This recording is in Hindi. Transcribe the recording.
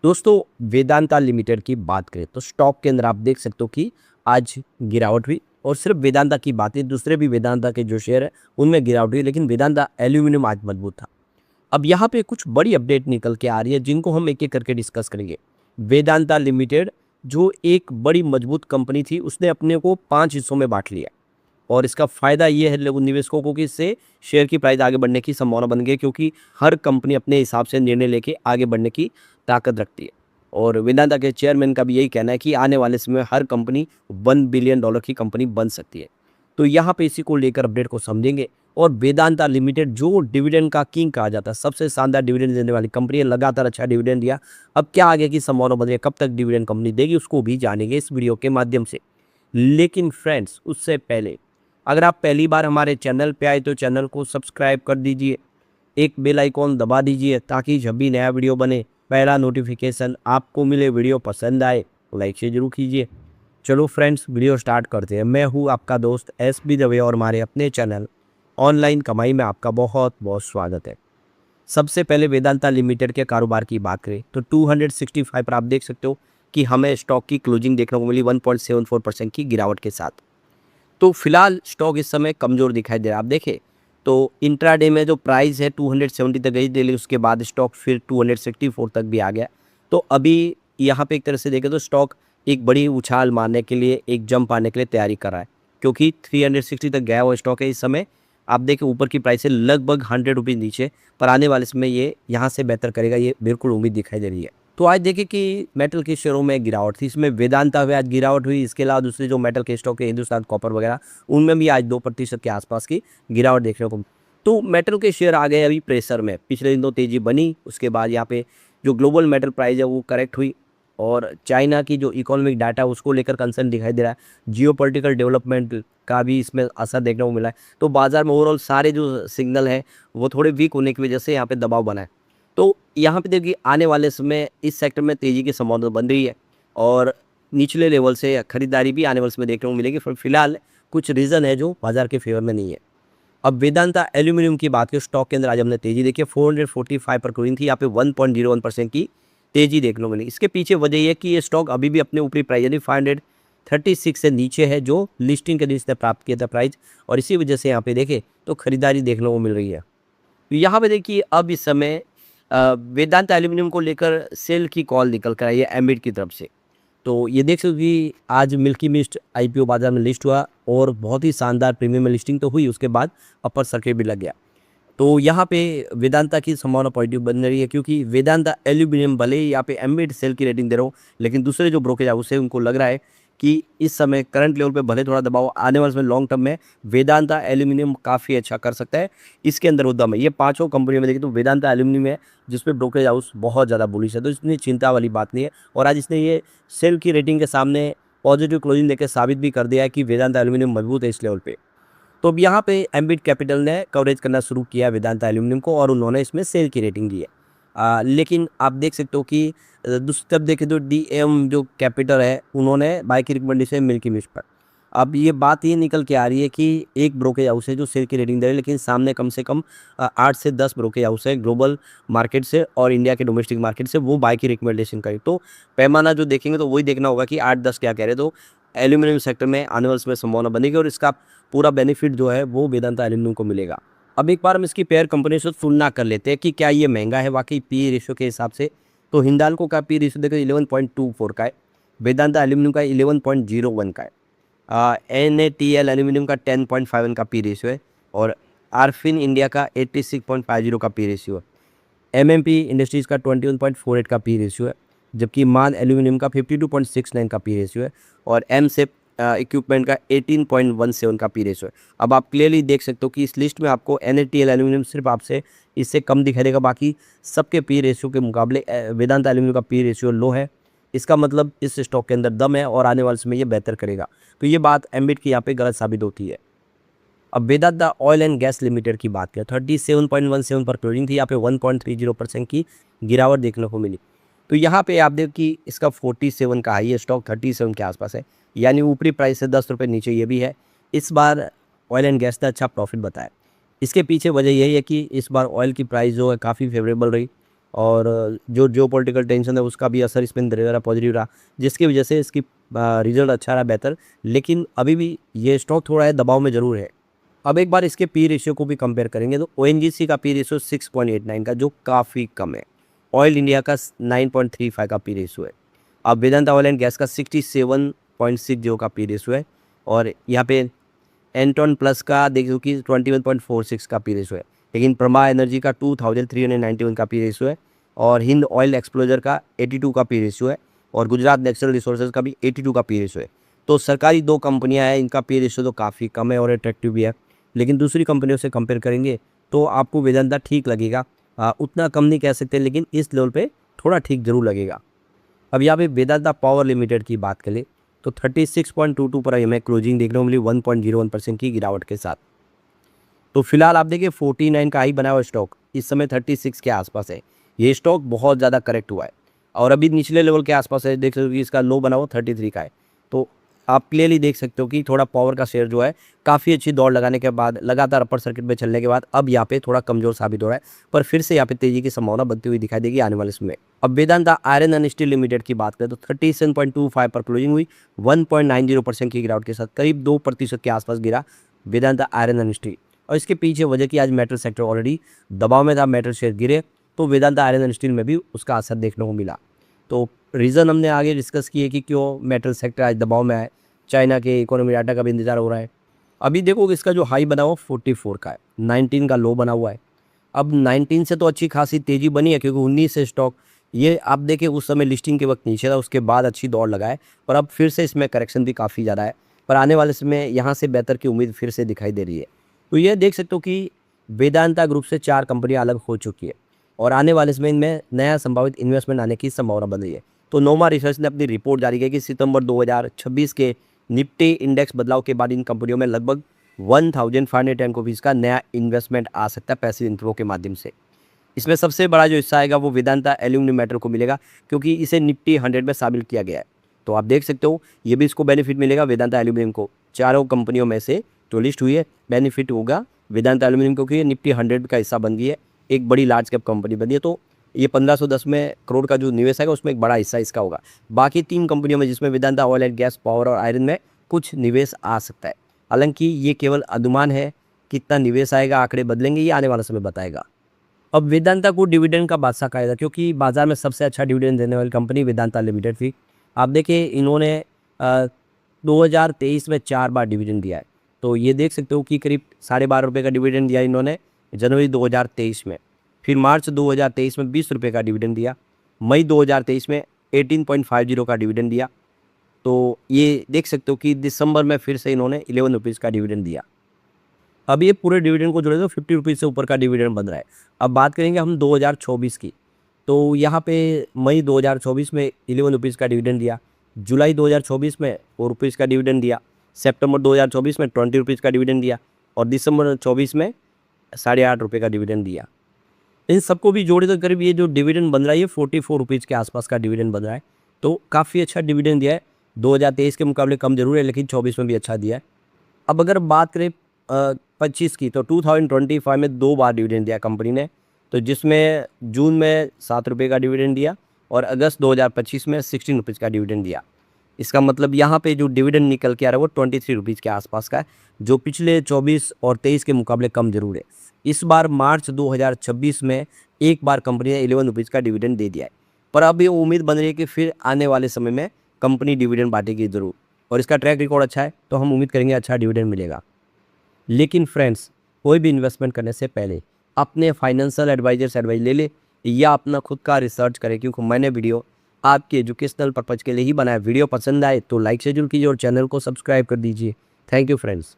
दोस्तों, वेदांता लिमिटेड की बात करें तो स्टॉक के अंदर आप देख सकते हो कि आज गिरावट हुई। और सिर्फ वेदांता की बात है, दूसरे भी वेदांता के जो शेयर है उनमें गिरावट हुई, लेकिन वेदांता एल्यूमिनियम आज मजबूत था। अब यहाँ पे कुछ बड़ी अपडेट निकल के आ रही है जिनको हम एक एक करके डिस्कस करेंगे। वेदांता लिमिटेड जो एक बड़ी मजबूत कंपनी थी, उसने अपने को 5 हिस्सों में बांट लिया। और इसका फ़ायदा ये है लोग निवेशकों को कि इससे शेयर की प्राइस आगे बढ़ने की संभावना बन गई, क्योंकि हर कंपनी अपने हिसाब से निर्णय लेके आगे बढ़ने की ताकत रखती है। और वेदांता के चेयरमैन का भी यही कहना है कि आने वाले समय में हर कंपनी $1 बिलियन की कंपनी बन सकती है। तो यहाँ पे इसी को लेकर अपडेट को समझेंगे। और वेदांता लिमिटेड जो डिविडेंड का किंग कहा जाता है, सबसे शानदार डिविडेंड देने वाली कंपनी है, लगातार अच्छा डिविडेंड दिया। अब क्या आगे की संभावना बन रही है, कब तक डिविडेंड कंपनी देगी, उसको भी जानेंगे इस वीडियो के माध्यम से। लेकिन फ्रेंड्स, उससे पहले अगर आप पहली बार हमारे चैनल पे आए तो चैनल को सब्सक्राइब कर दीजिए, एक बेल आइकॉन दबा दीजिए ताकि जब भी नया वीडियो बने पहला नोटिफिकेशन आपको मिले। वीडियो पसंद आए लाइक से जरूर कीजिए। चलो फ्रेंड्स, वीडियो स्टार्ट करते हैं। मैं हूँ आपका दोस्त SB दवे और हमारे अपने चैनल ऑनलाइन कमाई में आपका बहुत बहुत स्वागत है। सबसे पहले वेदांता लिमिटेड के कारोबार की बात करें तो 265 पर आप देख सकते हो कि हमें स्टॉक की क्लोजिंग देखने को मिली 1.74% की गिरावट के साथ। तो फिलहाल स्टॉक इस समय कमज़ोर दिखाई दे रहा है। आप देखें तो इंट्राडे में जो प्राइस है 270 तक गई थी, उसके बाद स्टॉक फिर 264 तक भी आ गया। तो अभी यहाँ पे एक तरह से देखें तो स्टॉक एक बड़ी उछाल मारने के लिए, एक जंप आने के लिए तैयारी कर रहा है, क्योंकि 360 तक गया हुआ स्टॉक है इस समय। आप देखें ऊपर की प्राइस है लगभग 100 रुपीज़ नीचे, पर आने वाले समय ये यहाँ से बेहतर करेगा, ये बिल्कुल उम्मीद दिखाई दे रही है। तो आज देखें कि मेटल के शेयरों में गिरावट थी, इसमें वेदांता में आज गिरावट हुई। इसके अलावा दूसरे जो मेटल के स्टॉक है हिंदुस्तान कॉपर वगैरह, उनमें भी आज 2% के आसपास की गिरावट देखने को। तो मेटल के शेयर आ गए अभी प्रेशर में। पिछले दिन तो तेजी बनी, उसके बाद यहाँ पे जो ग्लोबल मेटल प्राइस है वो करेक्ट हुई। और चाइना की जो इकोनॉमिक डाटा उसको लेकर कंसर्न दिखाई दे रहा है, जियोपॉलिटिकल डेवलपमेंट का भी इसमें असर देखने को मिला है। तो बाजार में ओवरऑल सारे जो सिग्नल है वो थोड़े वीक होने की वजह से यहाँ पे दबाव बना है। तो यहाँ पे देखिए आने वाले समय इस सेक्टर में तेजी की संभावना बन रही है, और निचले लेवल से खरीदारी भी आने वाले समय देखने को मिलेगी। फिलहाल कुछ रीज़न है जो बाजार के फेवर में नहीं है। अब वेदांता एल्यूमिनियम की बात करें, स्टॉक के अंदर आज हमने तेजी देखी है। 445 पर क्लोजिंग थी, यहाँ पे 1.01% की तेजी देखने को मिली। इसके पीछे वजह यह है कि ये स्टॉक अभी भी अपने ऊपरी प्राइस यानी 536 से नीचे है, जो लिस्टिंग के दिन इसने प्राप्त किया था प्राइस। और इसी वजह से यहाँ पे देखें तो खरीदारी देखने को मिल रही है। तो यहाँ पे देखिए अब इस समय वेदांता एल्यूमिनियम को लेकर सेल की कॉल निकल कर आई है एम्बिट की तरफ से। तो ये देख सकते हो कि आज मिल्की मिस्ट IPO बाजार में लिस्ट हुआ, और बहुत ही शानदार प्रीमियम में लिस्टिंग तो हुई, उसके बाद अपर सर्किट भी लग गया। तो यहाँ पे वेदांता की संभावना पॉजिटिव बन रही है, क्योंकि वेदांता एल्यूमिनियम भले ही यहाँ पे एम्बिट सेल की रेटिंग दे रहा हो, लेकिन दूसरे जो ब्रोकरेज हाउस है उनको लग रहा है कि इस समय करंट लेवल पे भले थोड़ा दबाव, आने वाले समय लॉन्ग टर्म में वेदांता एल्यूमिनियम काफ़ी अच्छा कर सकता है। इसके अंदर उद्यम है, ये पांचों कंपनियों में देखिए तो वेदांता एल्यूमिनियम है जिसपे ब्रोकरेज हाउस बहुत ज़्यादा बुलिश है, तो इसमें चिंता वाली बात नहीं है। और आज इसने ये सेल की रेटिंग के सामने पॉजिटिव क्लोजिंग देकर साबित भी कर दिया है कि वेदांता एल्यूमिनियम मजबूत है इस लेवल पे। तो अब यहाँ पे एम्बिट कैपिटल ने कवरेज करना शुरू किया वेदांता एल्यूमिनियम को, और उन्होंने इसमें सेल की रेटिंग दी है। लेकिन आप देख सकते हो कि दूसरी तरफ देखें तो DM जो कैपिटल है उन्होंने बाय की रिकमेंडेशन है मिल्की मिस्ट पर। अब ये बात ये निकल के आ रही है कि एक ब्रोकरेज हाउस है जो सेल की रेटिंग दे रहे हैं, लेकिन सामने कम से कम 8 से 10 ब्रोकरेज हाउस है ग्लोबल मार्केट से और इंडिया के डोमेस्टिक मार्केट से, वो बाय की रिकमेंडेशन करें। तो पैमाना जो देखेंगे तो वही देखना होगा कि 8-10 क्या कह रहे हैं। तो एल्यूमिनियम सेक्टर में आने वाले समय संभावना बनेगी, और इसका पूरा बेनिफिट जो है वो वेदांता एल्यूमिनियम को मिलेगा। अब एक बार हम इसकी पेयर कंपनी से तुलना कर लेते हैं कि क्या ये महंगा है वाकई PE रेशियो के हिसाब से। तो हिंडाल्को का PE रेशियो देखो 11.24 का है, वेदांता एल्यूमिनियम का 11.01 का है, NATL एल्यूमिनियम का 10.51 का PE रेशियो है, और आर्फिन इंडिया का 86.50 का PE रेशियो है। MMP इंडस्ट्रीज़ का 21.48 का PE रेशियो है, जबकि मान एल्यूमिनियम का 52.69 का PE रेशियो है, और MSEP इक्विपमेंट का 18.17 का PE रेशियो है। अब आप क्लियरली देख सकते हो कि इस लिस्ट में आपको NATL एल्यूमिनियम सिर्फ आपसे इससे कम दिखाई देगा, बाकी सबके PE रेशियो के मुकाबले वेदांता एल्यूमिनियम का PE रेशियो लो है। इसका मतलब इस स्टॉक के अंदर दम है, और आने वाले समय ये बेहतर करेगा। तो ये बात एम्बिट की यहाँ पे गलत साबित होती है। अब Vedanta oil and gas limited की बात करें, 37.17 पर क्लोजिंग थी, यहाँ पे 1.30% की गिरावट देखने को मिली। तो यहाँ पे आप देखो कि इसका 47 का हाई है, स्टॉक 37 के आसपास है, यानी ऊपरी प्राइस से 10 रुपये नीचे ये भी है। इस बार ऑयल एंड गैस ने अच्छा प्रॉफिट बताया। इसके पीछे वजह यही है कि इस बार ऑयल की प्राइस जो है काफ़ी फेवरेबल रही, और जो जियोपॉलिटिकल टेंशन है उसका भी असर इसमें ज़रा पॉजिटिव रहा, जिसकी वजह से इसकी रिजल्ट अच्छा रहा, बेहतर। लेकिन अभी भी ये स्टॉक थोड़ा है दबाव में ज़रूर है। अब एक बार इसके पी रेशियो को भी कंपेयर करेंगे तो ओएनजीसी का पी रेशियो 6.89 का, जो काफ़ी कम है। ऑयल इंडिया का 9.35 का पी रेशियो है। अब वेदांता ऑयल एंड गैस का 67.60 का पी रेशियो है। और यहाँ पे एंटॉन प्लस का देखो कि 21.46 का पी रेशियो है। लेकिन प्रमा एनर्जी का 2391 का पी रेशियो है। और हिंद ऑयल एक्सप्लोजर का 82 का पी रेशियो है। और गुजरात नेचुरल रिसोर्सेज का भी 82 का पी रेशियो है। तो सरकारी दो कंपनियां हैं, इनका पी रेशियो तो काफ़ी कम है और अट्रैक्टिव भी है। लेकिन दूसरी कंपनियों से कंपेयर करेंगे तो आपको वेदांता ठीक लगेगा। उतना कम नहीं कह सकते, लेकिन इस लेवल पे थोड़ा ठीक जरूर लगेगा। अब यहाँ पे वेदांता पावर लिमिटेड की बात करें तो 36.22 पर हमें क्लोजिंग देखने को मिली 1.01% की गिरावट के साथ। तो फिलहाल आप देखिए 49 का हाई बना हुआ स्टॉक इस समय 36 के आसपास है। ये स्टॉक बहुत ज़्यादा करेक्ट हुआ है और अभी निचले लेवल के आसपास है। देख सकते हो कि इसका लो बना हुआ 33 का है। तो आप क्लियरली देख सकते हो कि थोड़ा पावर का शेयर जो है काफ़ी अच्छी दौड़ लगाने के बाद, लगातार अपर सर्किट में चलने के बाद अब यहाँ पे थोड़ा कमज़ोर साबित हो रहा है। पर फिर से यहाँ पे तेजी की संभावना बनती हुई दिखाई देगी आने वाले समय। अब Vedanta iron and steel limited की बात करें तो 37.25 पर क्लोजिंग हुई 1.90% की गिरावट के साथ, करीब 2% के आसपास गिरा वेदांता आयरन एंड स्टील। और इसके पीछे वजह की आज मेटल सेक्टर ऑलरेडी दबाव में था, मेटल शेयर गिरे तो वेदांता आयरन एंड स्टील में भी उसका असर देखने को मिला। तो रीज़न हमने आगे डिस्कस किए कि क्यों मेटल सेक्टर आज दबाव में आए। चाइना के इकोनॉमी डाटा का भी इंतजार हो रहा है। अभी देखो इसका जो हाई बना हुआ 44 का है, 19 का लो बना हुआ है। अब 19 से तो अच्छी खासी तेज़ी बनी है क्योंकि 19 से स्टॉक ये आप देखिए उस समय लिस्टिंग के वक्त नीचे था, उसके बाद अच्छी दौड़ लगाए पर अब फिर से इसमें करेक्शन भी काफ़ी ज़्यादा है। पर आने वाले समय यहाँ से बेहतर की उम्मीद फिर से दिखाई दे रही है। तो ये देख सकते हो कि वेदांता ग्रुप से 4 कंपनियां अलग हो चुकी है और आने वाले समय इनमें नया संभावित इन्वेस्टमेंट आने की संभावना बन रही है। तो नोमा रिसर्च ने अपनी रिपोर्ट जारी की कि सितंबर 2026 के निफ्टी इंडेक्स बदलाव के बाद इन कंपनियों में लगभग 1510 रुपीज़ का नया इन्वेस्टमेंट आ सकता है पैसिव इन्फ्लो के माध्यम से। इसमें सबसे बड़ा जो हिस्सा आएगा वो वेदांता एल्यूमिनियम मेटल को मिलेगा क्योंकि इसे निफ्टी 100 में शामिल किया गया है। तो आप देख सकते हो ये भी इसको बेनिफिट मिलेगा वेदांता एल्यूमिनियम को। चारों कंपनियों में से जो लिस्ट हुई है बेनिफिट होगा वेदांता एल्यूमिनियम क्योंकि ये निफ्टी 100 का हिस्सा बन गई है, एक बड़ी लार्ज कैप कंपनी बनी है। तो ये 1510 में करोड़ का जो निवेश आएगा उसमें एक बड़ा हिस्सा इसका होगा। बाकी 3 कंपनियों में जिसमें Vedanta oil and gas, power और आयरन में कुछ निवेश आ सकता है। हालांकि ये केवल अनुमान है, कितना निवेश आएगा आंकड़े बदलेंगे ये आने वाला समय बताएगा। अब वेदांता को डिविडेंड का बादशाह कहा जाता है क्योंकि बाजार में सबसे अच्छा डिविडेंड देने वाली कंपनी वेदांता लिमिटेड थी। आप देखिए इन्होंने 2023 में 4 बार डिविडेंड दिया है। तो ये देख सकते हो कि करीब 12.5 रुपये का डिविडेंड दिया इन्होंने जनवरी 2023 में। फिर मार्च 2023 में 20 रुपये का डिविडेंड दिया। मई 2023 में 18.50 का डिविडेंड दिया। तो ये देख सकते हो कि दिसंबर में फिर से इन्होंने 11 रुपीज़ का डिविडेंड दिया। अब ये पूरे डिविडेंड को जोड़े तो 50 रुपीज़ से ऊपर का डिविडेंड बन रहा है। अब बात करेंगे हम 2024 की, तो यहाँ पे मई 2024 में 11 रुपीज़ का डिविडेंड दिया, जुलाई 2024 में 4 रुपीज़ का डिविडेंड दिया, सितंबर 2024 में 20 रुपीज़ का डिविडेंड दिया और दिसंबर 24 में 8.5 रुपये का डिविडेंड दिया। इन सबको भी जोड़े तो करीब ये जो डिविडेंड बन रहा है ये 44 रुपीज़ के आसपास का डिविडेंड बन रहा है। तो काफ़ी अच्छा डिविडेंड दिया है। 2023 के मुकाबले कम जरूर है लेकिन 24 में भी अच्छा दिया है। अब अगर बात करें 25 की तो 2025 में 2 बार डिविडेंड दिया कंपनी ने, तो जिसमें जून में 7 रुपये का डिविडेंड दिया और अगस्त 2025 में 16 रुपीज़ का डिविडेंड दिया। इसका मतलब यहाँ पे जो डिविडेंड निकल के आ रहा है वो 23 रुपीज़ के आसपास का है, जो पिछले 24 और 23 के मुकाबले कम जरूर है। इस बार मार्च 2026 में एक बार कंपनी ने 11 रुपीज़ का डिविडेंड दे दिया है। पर अब ये उम्मीद बन रही है कि फिर आने वाले समय में कंपनी डिविडेंड बांटेगी ज़रूर और इसका ट्रैक रिकॉर्ड अच्छा है तो हम उम्मीद करेंगे अच्छा डिविडेंड मिलेगा। लेकिन फ्रेंड्स, कोई भी इन्वेस्टमेंट करने से पहले अपने फाइनेंशियल एडवाइजर से एडवाइस ले ले या अपना खुद का रिसर्च करें क्योंकि मैंने वीडियो आपके एजुकेशनल पर्पज़ के लिए ही बनाया। वीडियो पसंद आए तो लाइक शेड्यूल कीजिए और चैनल को सब्सक्राइब कर दीजिए। Thank you friends.